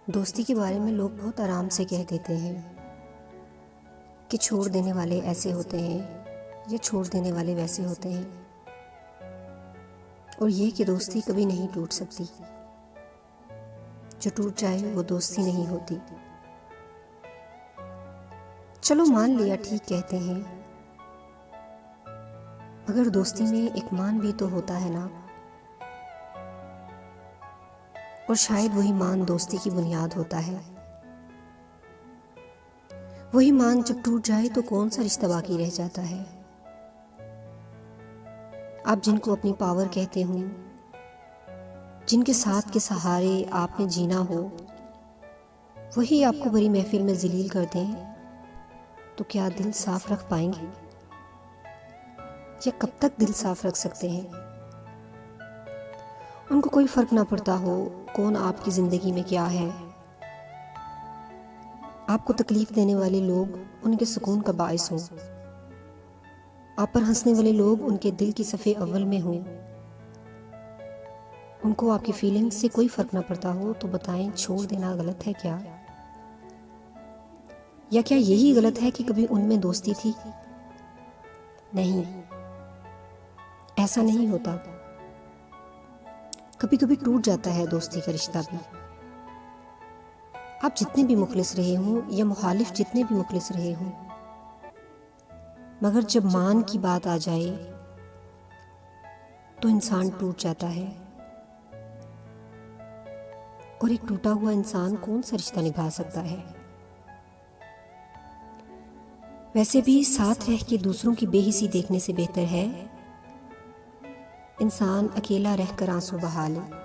दोस्ती के बारे में लोग बहुत आराम से कह देते हैं कि छोड़ देने वाले ऐसे होते हैं या छोड़ देने वाले वैसे होते हैं, और ये कि दोस्ती कभी नहीं टूट सकती। जो टूट जाए वो दोस्ती नहीं होती। चलो मान लिया, ठीक कहते हैं, मगर दोस्ती में एक मान भी तो होता है ना। और शायद वही मान दोस्ती की बुनियाद होता है। वही मान जब टूट जाए तो कौन सा रिश्ता बाकी रह जाता है। आप जिनको अपनी पावर कहते हो, जिनके साथ के सहारे आपने जीना हो, वही आपको बड़ी महफिल में जलील कर दें, तो क्या दिल साफ रख पाएंगे? या कब तक दिल साफ रख सकते हैं? उनको कोई फर्क ना पड़ता हो कौन आपकी जिंदगी में क्या है। आपको तकलीफ देने वाले लोग उनके सुकून का बायस हों, आप पर हंसने वाले लोग उनके दिल की सफ़े अव्वल में हों। उनको आपकी फीलिंग्स से कोई फर्क ना पड़ता हो, तो बताएं, छोड़ देना गलत है क्या? या क्या यही गलत है कि कभी उनमें दोस्ती थी? नहीं, ऐसा नहीं होता। कभी कभी टूट जाता है दोस्ती का रिश्ता भी। आप जितने भी मुखलिस रहे हों या मुखालिफ जितने भी मुखलिस रहे हों, मगर जब मान की बात आ जाए तो इंसान टूट जाता है। और एक टूटा हुआ इंसान कौन सा रिश्ता निभा सकता है? वैसे भी साथ रह के दूसरों की बेहिसी देखने से बेहतर है इंसान अकेला रहकर आंसू बहा ले।